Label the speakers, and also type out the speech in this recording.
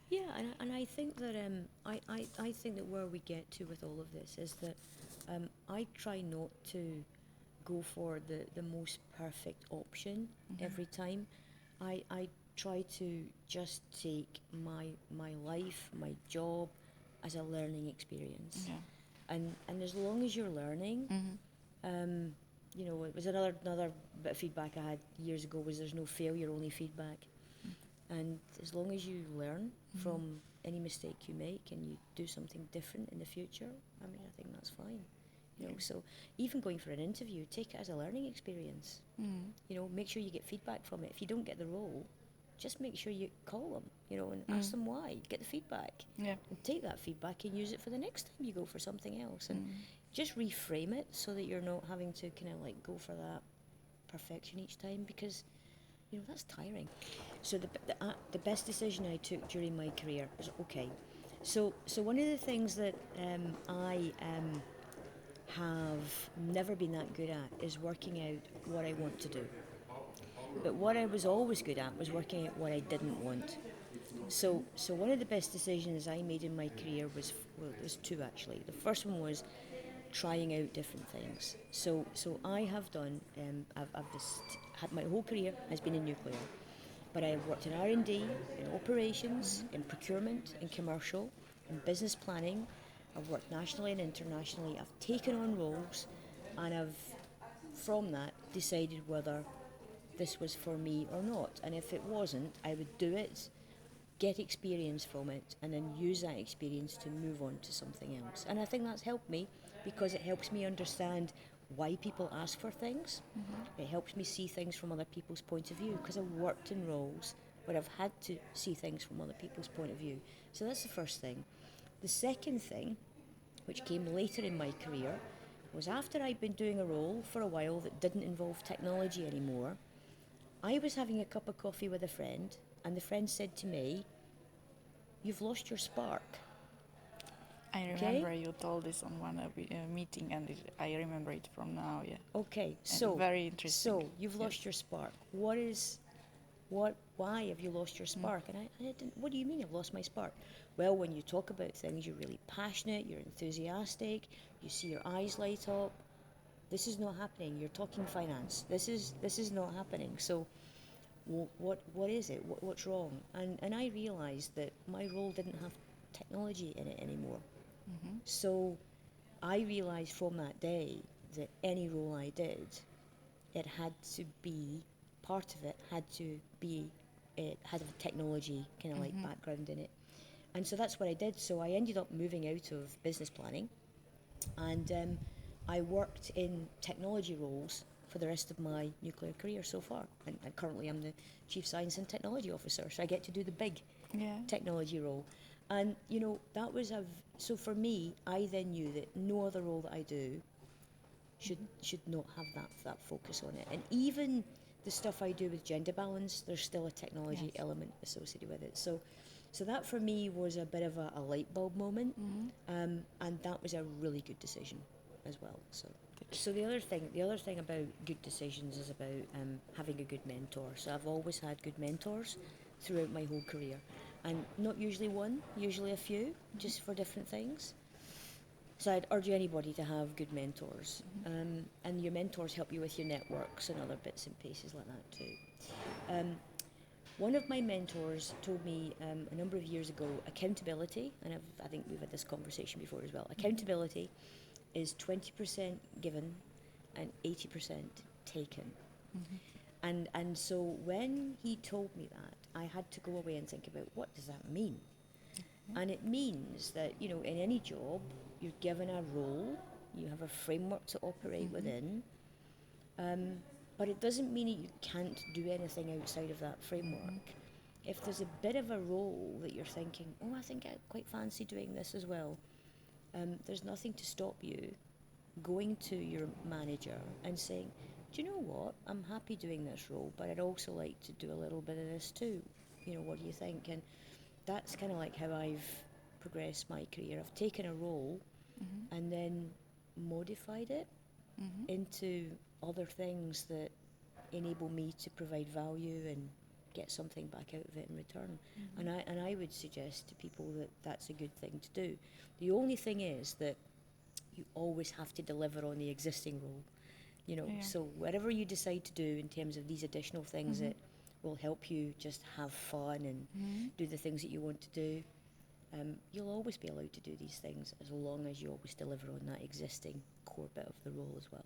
Speaker 1: Yeah, and I think that I think that where we get to with all of this is that I try not to go for the most perfect option every time. I try to just take my life, my job, as a learning experience.
Speaker 2: Yeah.
Speaker 1: And as long as you're learning,
Speaker 2: Mhm.
Speaker 1: um, it was another bit of feedback I had years ago was there's no failure, only feedback. And as long as you learn
Speaker 2: Mhm.
Speaker 1: from any mistake you make and you do something different in the future, I mean, I think that's fine.
Speaker 2: Yeah.
Speaker 1: So even going for an interview, take it as a learning experience.
Speaker 2: Mhm.
Speaker 1: Make sure you get feedback from it. If you don't get the role, just make sure you call them, and ask
Speaker 2: Mhm.
Speaker 1: them why. Get the feedback.
Speaker 2: Yeah.
Speaker 1: And take that feedback and use it for the next time you go for something else. And
Speaker 2: Mhm.
Speaker 1: just reframe it so that you're not having to kind of like go for that perfection each time because that's tiring. So the best decision I took during my career was okay. So one of the things that I have never been that good at is working out what I want to do. But what I was always good at was working out what I didn't want.
Speaker 2: Okay.
Speaker 1: So one of the best decisions I made in my career was, well, there's two actually. The first one was trying out different things. So I have done. I've just had my whole career has been in nuclear, but I have worked in R&D, in operations,
Speaker 2: Mhm.
Speaker 1: in procurement, in commercial, in business planning. I've worked nationally and internationally. I've taken on roles, and I've from that decided whether this was for me or not. And if it wasn't, I would do it, get experience from it, and then use that experience to move on to something else. And I think that's helped me because it helps me understand why people ask for things.
Speaker 2: Mhm.
Speaker 1: It helps me see things from other people's point of view because I've worked in roles where I've had to see things from other people's point of view. So that's the first thing. The second thing, which came later in my career, was after I'd been doing a role for a while that didn't involve technology anymore. I was having a cup of coffee with a friend, and the friend said to me, "You've lost your spark."
Speaker 2: I
Speaker 1: Okay?
Speaker 2: remember you told this on one meeting, and I remember it from now. Yeah,
Speaker 1: Okay,
Speaker 2: and
Speaker 1: so
Speaker 2: very interesting.
Speaker 1: you've lost
Speaker 2: Yes.
Speaker 1: your spark. Why have you lost your
Speaker 2: Mm.
Speaker 1: spark? And I didn't, what do you mean I've lost my spark? Well, when you talk about things, you're really passionate, you're enthusiastic, you see your eyes light up. This is not happening. You're talking finance. This is not happening. So what is it? What's wrong? And I realized that my role didn't have technology in it anymore.
Speaker 2: Mhm.
Speaker 1: So I realized from that day that any role I did, it had to be part of it had to be it had a technology kind of like
Speaker 2: Mhm.
Speaker 1: background in it. And so that's what I did. So I ended up moving out of business planning, and I worked in technology roles for the rest of my nuclear career so far. And currently I'm the Chief Science and Technology Officer, so I get to do the big
Speaker 2: Yeah.
Speaker 1: technology role. And that was so for me, I then knew that no other role that I do should not have that focus on it. And even the stuff I do with gender balance, there's still a technology
Speaker 2: Yes.
Speaker 1: element associated with it. So that for me was a bit of a light bulb moment,
Speaker 2: Mhm.
Speaker 1: and that was a really good decision as well. So.
Speaker 2: Good.
Speaker 1: So the other thing about good decisions is about having a good mentor. So I've always had good mentors throughout my whole career, and not usually one, usually a few,
Speaker 2: Mhm.
Speaker 1: just for different things. So I'd urge anybody to have good mentors.
Speaker 2: Mhm.
Speaker 1: And your mentors help you with your networks and other bits and pieces like that too. Um, one of my mentors told me a number of years ago accountability, and I think we've had this conversation before as well.
Speaker 2: Mhm.
Speaker 1: Accountability is 20% given and 80% taken.
Speaker 2: Mhm.
Speaker 1: And so when he told me that, I had to go away and think about what does that mean?
Speaker 2: Mhm.
Speaker 1: And it means that, in any job, you're given a role, you have a framework to operate
Speaker 2: Mhm.
Speaker 1: within, um, but it doesn't mean that you can't do anything outside of that
Speaker 2: Mhm.
Speaker 1: framework. If there's a bit of a role that you're thinking, oh, I think I quite fancy doing this as well, there's nothing to stop you going to your manager and saying, do you know what? I'm happy doing this role, but I'd also like to do a little bit of this too. What do you think? And that's kind of like how I've progressed my career. I've taken a role
Speaker 2: Mhm.
Speaker 1: and then modified it
Speaker 2: Mhm.
Speaker 1: into other things that enable me to provide value and get something back out of it in return. And I would suggest to people that that's a good thing to do. The only thing is that you always have to deliver on the existing role. So whatever you decide to do in terms of these additional things that will help you just have fun and do the things that you want to do, you'll always be allowed to do these things as long as you always deliver on that existing core bit of the role as well.